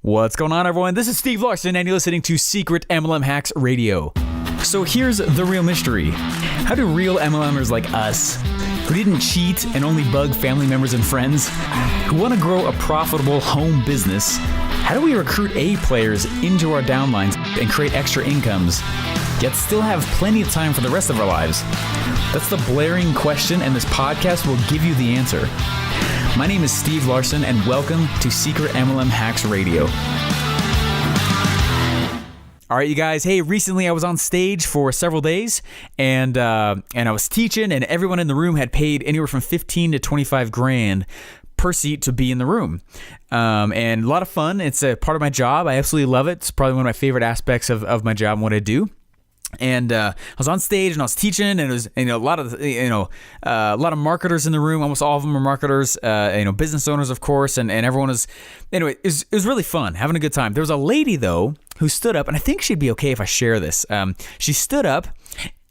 What's going on, everyone? This is Steve Larson, and you're listening to Secret MLM Hacks Radio. So here's the real mystery. How do real MLMers like us, who didn't cheat and only bug family members and friends, who want to grow a profitable home business, how do we recruit A players into our downlines and create extra incomes, yet still have plenty of time for the rest of our lives? That's the blaring question, and this podcast will give you the answer. My name is Steve Larson, and welcome to Secret MLM Hacks Radio. All right, you guys. Hey, recently I was on stage for several days, and I was teaching, and everyone in the room had paid anywhere from 15 to 25 grand per seat to be in the room, and a lot of fun. It's a part of my job. I absolutely love it. It's probably one of my favorite aspects of my job and what I do. And I was on stage and I was teaching, and it was a lot of marketers in the room. Almost all of them are marketers, business owners, of course, and everyone was. Anyway, it was really fun, having a good time. There was a lady though who stood up, and I think she'd be okay if I share this. She stood up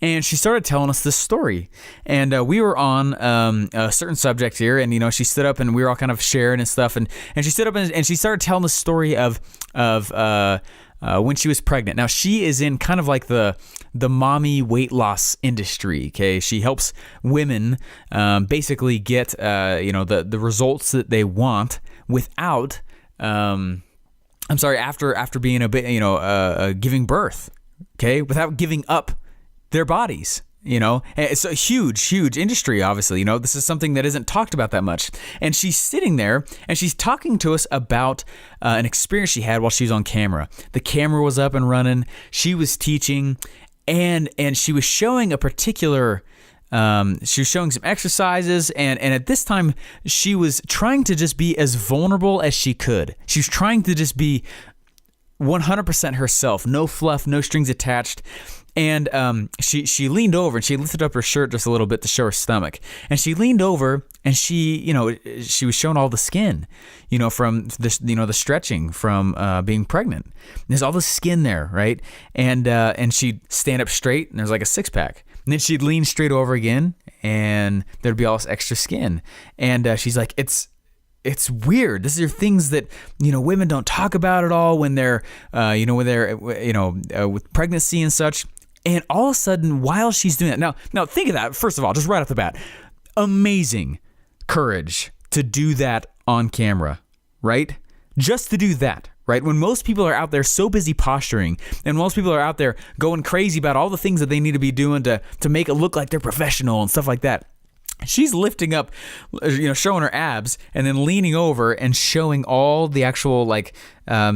and she started telling us this story, and we were on a certain subject here, and she stood up and we were all kind of sharing and stuff, and she stood up and she started telling the story of when she was pregnant. Now, she is in kind of like the mommy weight loss industry, okay? She helps women basically get, the results that they want without, after being a bit, giving birth, okay? Without giving up their bodies. It's a huge industry, obviously. This is something that isn't talked about that much. And she's sitting there and she's talking to us about an experience she had while she was on camera. The camera was up and running. She was teaching, and she was showing a particular, she was showing some exercises. And at this time, she was trying to just be as vulnerable as she could. She was trying to just be 100% herself. No fluff, no strings attached. And she leaned over and she lifted up her shirt just a little bit to show her stomach. And she leaned over and she was showing all the skin, from this, the stretching from being pregnant. There's all the skin there, right? And she'd stand up straight and there's like a six pack. And then she'd lean straight over again and there'd be all this extra skin. And she's like, it's weird. These are things that, women don't talk about at all when they're, with pregnancy and such. And all of a sudden, while she's doing that, now think of that, first of all, just right off the bat, amazing courage to do that on camera, right? Just to do that, right? When most people are out there so busy posturing, and most people are out there going crazy about all the things that they need to be doing to make it look like they're professional and stuff like that. She's lifting up, showing her abs, and then leaning over and showing all the actual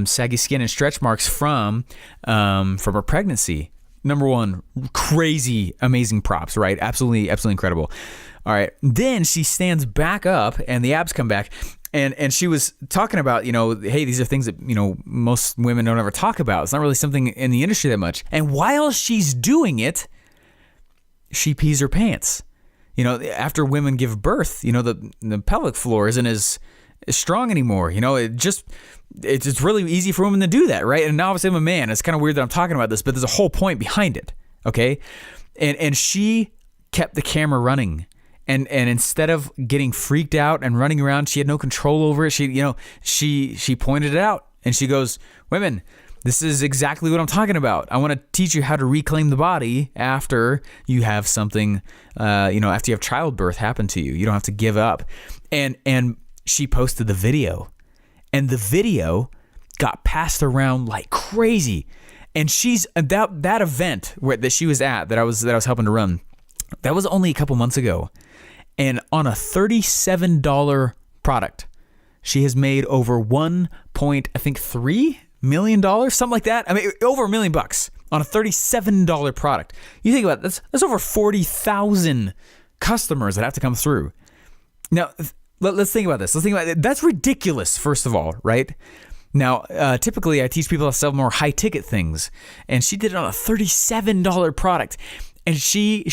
saggy skin and stretch marks from her pregnancy. Number one, crazy, amazing props, right? Absolutely incredible. All right. Then she stands back up and the abs come back. And she was talking about, hey, these are things that, most women don't ever talk about. It's not really something in the industry that much. And while she's doing it, she pees her pants. After women give birth, the pelvic floor isn't as strong anymore. It's really easy for women to do that, right? And now obviously I'm a man. It's kind of weird that I'm talking about this, but there's a whole point behind it, okay? And she kept the camera running. And instead of getting freaked out and running around, she had no control over it. She pointed it out and she goes, "Women, this is exactly what I'm talking about. I want to teach you how to reclaim the body after you have something, after you have childbirth happen to you. You don't have to give up." And she posted the video, and the video got passed around like crazy. And she's that event that she was at, that I was helping to run, that was only a couple months ago. And on a $37 product, she has made over $1.3 million, something like that. I mean, over $1 million on a $37 product. You think about it, that's over 40,000 customers that have to come through. Now, let's think about this. That's ridiculous, first of all, right? Now, typically I teach people to sell more high ticket things, and she did it on a $37 product, and she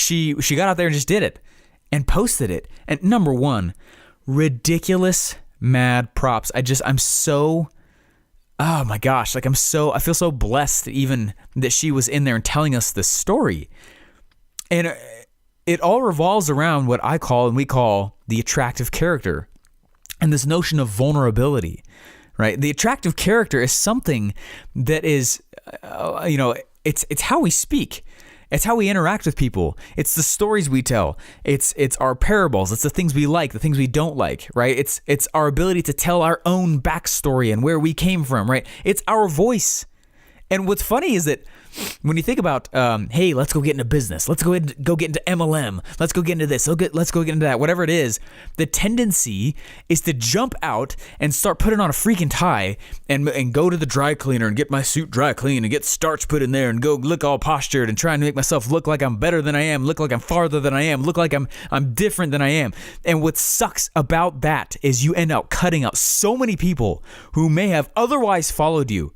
got out there and just did it and posted it. And number one, ridiculous mad props. I'm so, oh my gosh, I feel so blessed even that she was in there and telling us this story. And it all revolves around what I call and we call the attractive character and this notion of vulnerability, right? The attractive character is something that is, it's how we speak. It's how we interact with people. It's the stories we tell. It's our parables. It's the things we like, the things we don't like, right? It's our ability to tell our own backstory and where we came from, right? It's our voice. And what's funny is that when you think about, hey, let's go get into business. Let's go get into MLM. Let's go get into this. Let's go get into that. Whatever it is, the tendency is to jump out and start putting on a freaking tie and go to the dry cleaner and get my suit dry cleaned and get starch put in there and go look all postured and try and make myself look like I'm better than I am, look like I'm farther than I am, look like I'm different than I am. And what sucks about that is you end up cutting out so many people who may have otherwise followed you.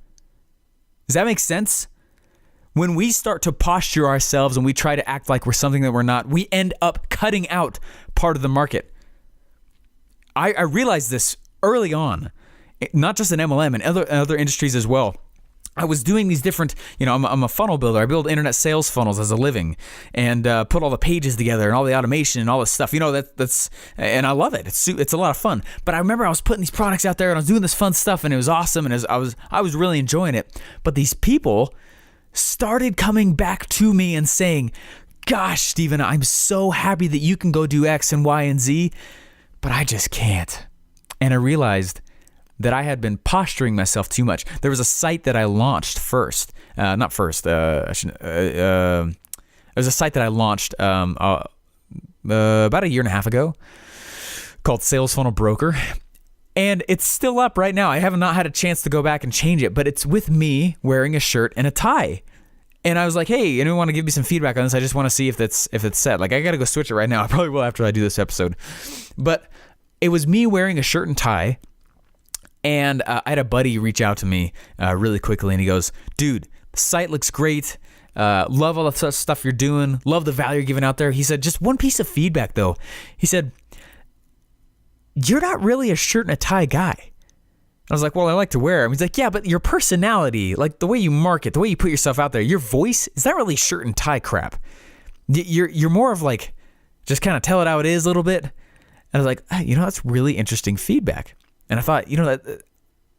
Does that make sense? When we start to posture ourselves and we try to act like we're something that we're not, we end up cutting out part of the market. I realized this early on, not just in MLM and other industries as well. I was doing these different, I'm a funnel builder. I build internet sales funnels as a living and put all the pages together and all the automation and all this stuff. That's and I love it. It's a lot of fun. But I remember I was putting these products out there and I was doing this fun stuff and it was awesome and I was really enjoying it. But these people started coming back to me and saying, "Gosh, Steven, I'm so happy that you can go do X and Y and Z, but I just can't." And I realized that I had been posturing myself too much. There was a site that I launched It was a site that I launched about a year and a half ago called Sales Funnel Broker. And it's still up right now. I have not had a chance to go back and change it, but it's with me wearing a shirt and a tie. And I was like, hey, anyone want to give me some feedback on this? I just want to see if it's set. Like, I got to go switch it right now. I probably will after I do this episode. But it was me wearing a shirt and tie. And I had a buddy reach out to me really quickly, and he goes, dude, the site looks great. Love all the stuff you're doing. Love the value you're giving out there. He said, just one piece of feedback, though. He said, you're not really a shirt and a tie guy. I was like, well, I like to wear them. He's like, yeah, but your personality, like the way you market, the way you put yourself out there, your voice, is not really shirt and tie crap. You're more of like, just kind of tell it how it is a little bit. And I was like, that's really interesting feedback. And I thought,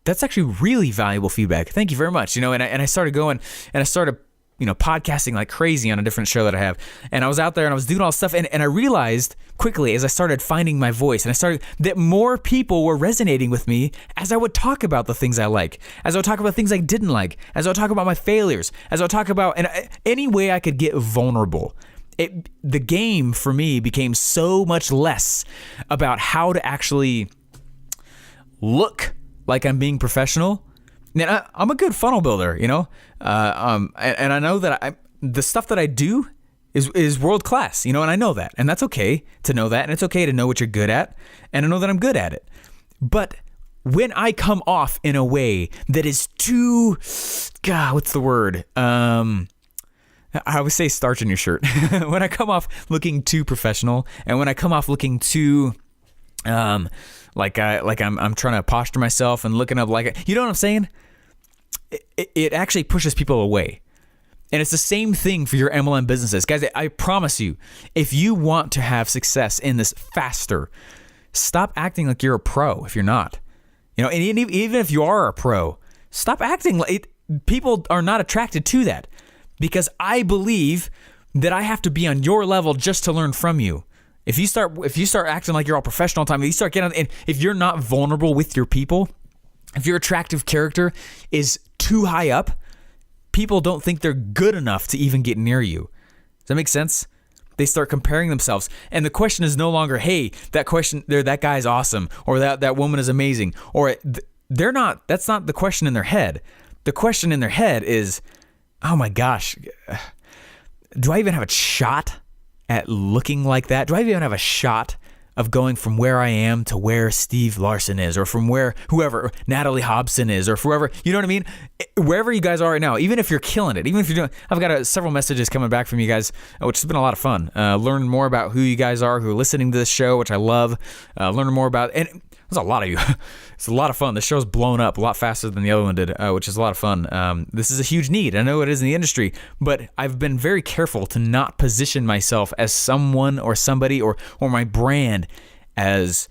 that's actually really valuable feedback. Thank you very much. And I started going and I started, podcasting like crazy on a different show that I have. And I was out there and I was doing all this stuff. And I realized quickly as I started finding my voice and I started that more people were resonating with me as I would talk about the things I like, as I would talk about things I didn't like, as I would talk about my failures, as I would talk about any way I could get vulnerable. The game for me became so much less about how to actually look like I'm being professional. And I'm a good funnel builder, and I know that the stuff that I do is world class, and I know that, and that's okay to know that, and it's okay to know what you're good at, and I know that I'm good at it. But when I come off in a way that is too, what's the word? I would say starch in your shirt. When I come off looking too professional, and when I come off looking too, like I'm trying to posture myself and looking up like, you know what I'm saying? It actually pushes people away. And it's the same thing for your MLM businesses. Guys, I promise you, if you want to have success in this faster, stop acting like you're a pro if you're not. And even if you are a pro, stop acting like it. People are not attracted to that because I believe that I have to be on your level just to learn from you. If you start acting like you're all professional all the time, if you start getting, and if you're not vulnerable with your people, if your attractive character is too high up, people don't think they're good enough to even get near you. Does that make sense? They start comparing themselves, and the question is no longer, "Hey, that guy's awesome," or that woman is amazing, or they're not. That's not the question in their head. The question in their head is, "Oh my gosh, do I even have a shot at looking like that? Do I even have a shot of going from where I am to where Steve Larson is, or from where whoever Natalie Hobson is, or whoever, you know what I mean? Wherever you guys are right now, even if you're killing it, even if you're doing, I've got several messages coming back from you guys, which has been a lot of fun. Learn more about who you guys are, who are listening to this show, which I love. Learn more about, and there's a lot of you. It's a lot of fun. The show's blown up a lot faster than the other one did, which is a lot of fun. This is a huge need. I know it is in the industry, but I've been very careful to not position myself as someone or somebody or my brand as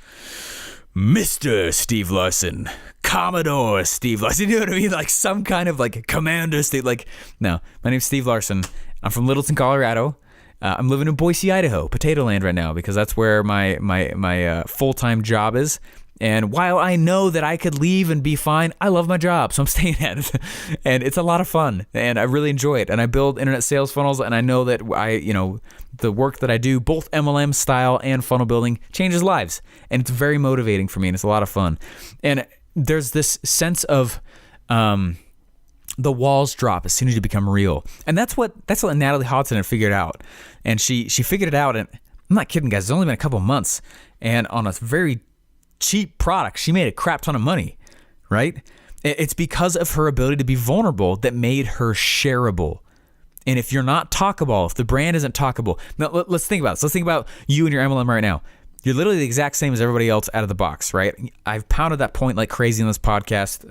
Mr. Steve Larson. Commodore Steve Larson. You know what I mean? Like some kind of like Commander Steve. Like, no, my name's Steve Larson. I'm from Littleton, Colorado. I'm living in Boise, Idaho, Potato Land right now, because that's where my full-time job is. And while I know that I could leave and be fine, I love my job, so I'm staying at it. And it's a lot of fun, and I really enjoy it. And I build internet sales funnels, and I know that the work that I do, both MLM style and funnel building, changes lives. And it's very motivating for me, and it's a lot of fun. And there's this sense of the walls drop as soon as you become real. And that's what Natalie Hodson had figured out. And she figured it out, and I'm not kidding, guys. It's only been a couple months, and on a very cheap product, she made a crap ton of money, right? It's because of her ability to be vulnerable that made her shareable. And if you're not talkable, if the brand isn't talkable, now let's think about this. Let's think about you and your MLM right now. You're literally the exact same as everybody else out of the box, right? I've pounded that point like crazy in this podcast.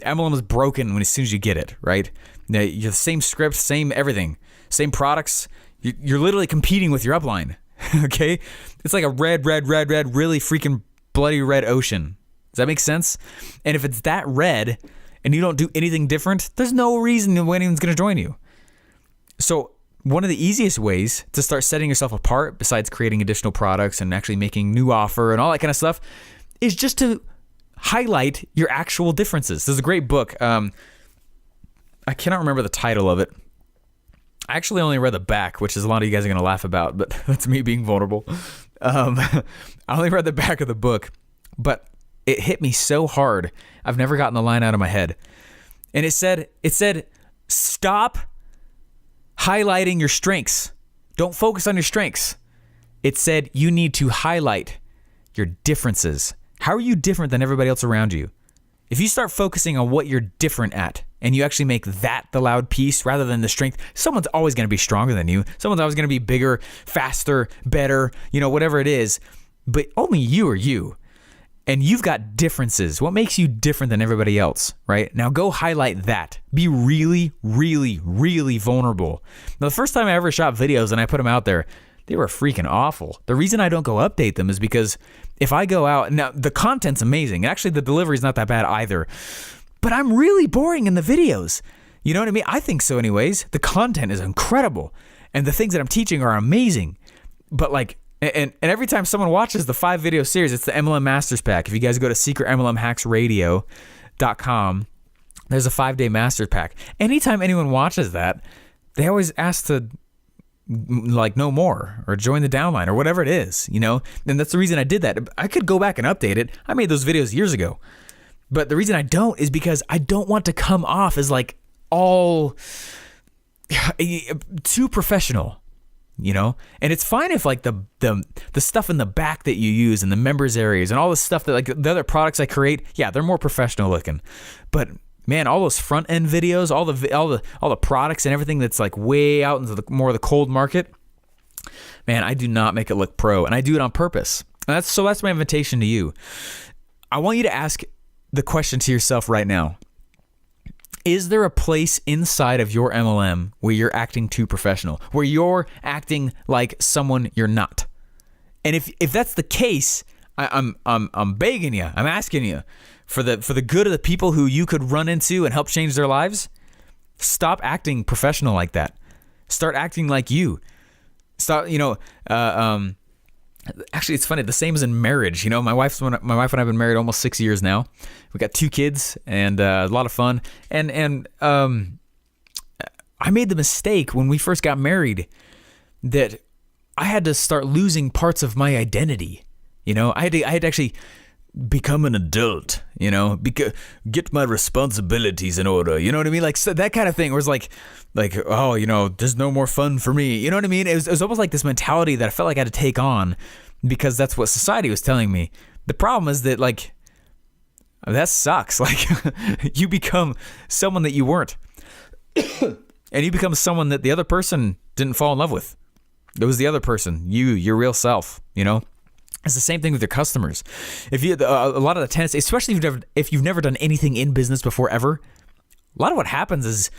MLM is broken as soon as you get it, right? You're the same script, same everything, same products. You're literally competing with your upline, okay? It's like a red, really freaking bloody red ocean. Does that make sense? And if it's that red and you don't do anything different, there's no reason anyone's going to join you. So one of the easiest ways to start setting yourself apart, besides creating additional products and actually making new offer and all that kind of stuff, is just to highlight your actual differences. There's a great book. I cannot remember the title of it. I actually only read the back, which is a lot of you guys are going to laugh about, but that's me being vulnerable. I only read the back of the book, but it hit me so hard. I've never gotten the line out of my head. And it said, stop highlighting your strengths. Don't focus on your strengths. It said you need to highlight your differences. How are you different than everybody else around you? If you start focusing on what you're different at, and you actually make that the loud piece rather than the strength, someone's always going to be stronger than you. Someone's always going to be bigger, faster, better, whatever it is. But only you are you. And you've got differences. What makes you different than everybody else, right? Now go highlight that. Be really, really, really vulnerable. Now, the first time I ever shot videos and I put them out there, they were freaking awful. The reason I don't go update them is because if I go out, now the content's amazing. Actually, the delivery's not that bad either. But I'm really boring in the videos. You know what I mean? I think so anyways. The content is incredible. And the things that I'm teaching are amazing. But and every time someone watches the 5-video series, it's the MLM Masters Pack. If you guys go to secretmlmhacksradio.com, there's a 5-day Masters Pack. Anytime anyone watches that, they always ask to know more or join the downline or whatever it is, And that's the reason I did that. I could go back and update it. I made those videos years ago. But the reason I don't is because I don't want to come off as all too professional, And it's fine if the stuff in the back that you use in the members areas and all the stuff that the other products I create, yeah, they're more professional looking. But man, all those front end videos, all the products and everything that's way out into more of the cold market, man, I do not make it look pro, and I do it on purpose. And that's my invitation to you. I want you to ask the question to yourself right now. Is there a place inside of your MLM where you're acting too professional, where you're acting like someone you're not? And if that's the case, I'm begging you, I'm asking you, for the good of the people who you could run into and help change their lives, stop acting professional like that. Start acting like you. Stop, actually, it's funny. The same as in marriage. My wife and I have been married almost 6 years now. We got 2 kids and a lot of fun. And I made the mistake when we first got married that I had to start losing parts of my identity. I had to actually become an adult. Get my responsibilities in order. You know what I mean? So that kind of thing. Where it's there's no more fun for me. You know what I mean? It was almost like this mentality that I felt like I had to take on because that's what society was telling me. The problem is that that sucks. You become someone that you weren't. And you become someone that the other person didn't fall in love with. It was the other person, your real self, It's the same thing with your customers. If you a lot of the tendency, especially if you've never done anything in business before ever, a lot of what happens is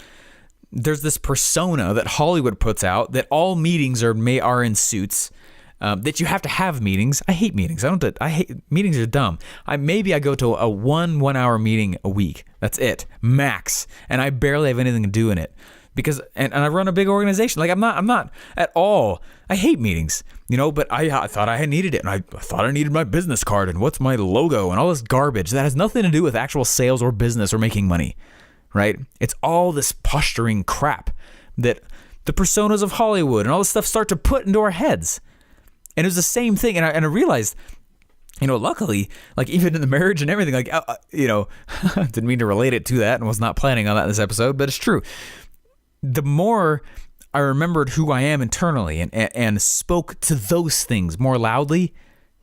there's this persona that Hollywood puts out that all meetings are in suits, that you have to have meetings. I hate meetings. I hate meetings are dumb. Maybe I go to a 1 hour meeting a week. That's it, max. And I barely have anything to do in it because and I run a big organization. Like I'm not at all. I hate meetings, but I thought I had needed it, and I thought I needed my business card and what's my logo and all this garbage that has nothing to do with actual sales or business or making money, right? It's all this posturing crap that the personas of Hollywood and all this stuff start to put into our heads. And it was the same thing. And I realized, luckily, like even in the marriage and everything, like, didn't mean to relate it to that and was not planning on that in this episode, but it's true. The more I remembered who I am internally and spoke to those things more loudly,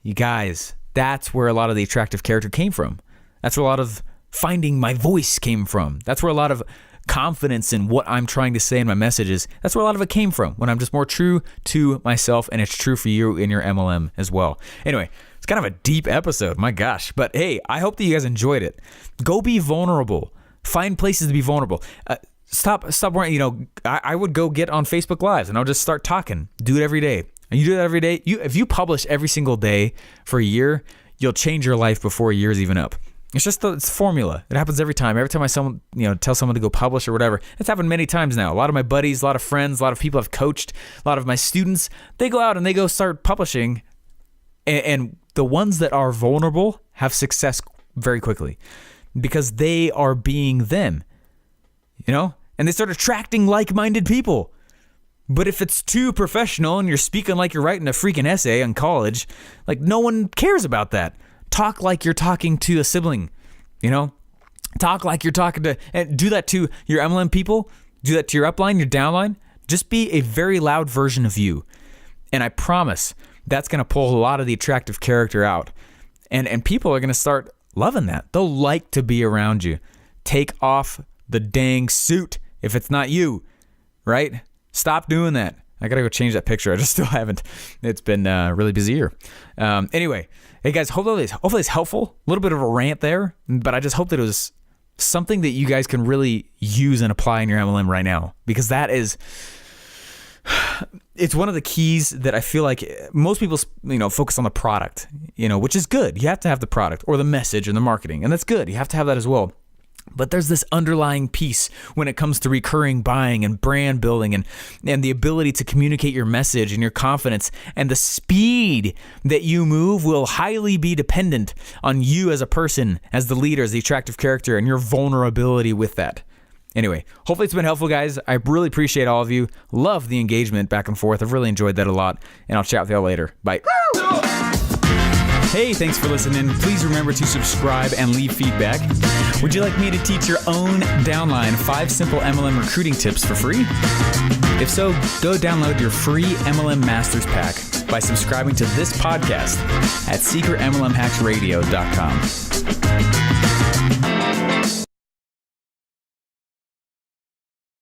you guys, that's where a lot of the attractive character came from. That's where a lot of finding my voice came from. That's where a lot of confidence in what I'm trying to say in my messages, that's where a lot of it came from, when I'm just more true to myself, and it's true for you in your MLM as well. Anyway, it's kind of a deep episode, my gosh. But hey, I hope that you guys enjoyed it. Go be vulnerable. Find places to be vulnerable. Stop worrying. I would go get on Facebook Lives and I'll just start talking. Do it every day. And you do that every day. If you publish every single day for a year, you'll change your life before a year's even up. It's just it's formula. It happens every time. Every time I tell someone to go publish or whatever. It's happened many times now. A lot of my buddies, a lot of friends, a lot of people I've coached, a lot of my students, they go out and they go start publishing. And the ones that are vulnerable have success very quickly because they are being them, and they start attracting like-minded people. But if it's too professional and you're speaking like you're writing a freaking essay in college, like no one cares about that. Talk like you're talking to a sibling, Talk like you're talking to, and do that to your MLM people. Do that to your upline, your downline. Just be a very loud version of you. And I promise that's going to pull a lot of the attractive character out. And people are going to start loving that. They'll like to be around you. Take off the dang suit if it's not you, right? Stop doing that. I got to go change that picture. I just still haven't. It's been a really busy year. Anyway, hey guys, hopefully it's helpful. A little bit of a rant there, but I just hope that it was something that you guys can really use and apply in your MLM right now, because it's one of the keys that I feel like most people, focus on the product, which is good. You have to have the product or the message and the marketing, and that's good. You have to have that as well. But there's this underlying piece when it comes to recurring buying and brand building and the ability to communicate your message and your confidence, and the speed that you move will highly be dependent on you as a person, as the leader, as the attractive character, and your vulnerability with that. Anyway, hopefully it's been helpful, guys. I really appreciate all of you. Love the engagement back and forth. I've really enjoyed that a lot, and I'll chat with y'all later. Bye. Hey, thanks for listening. Please remember to subscribe and leave feedback. Would you like me to teach your own downline 5 simple MLM recruiting tips for free? If so, go download your free MLM Masters Pack by subscribing to this podcast at secretmlmhacksradio.com.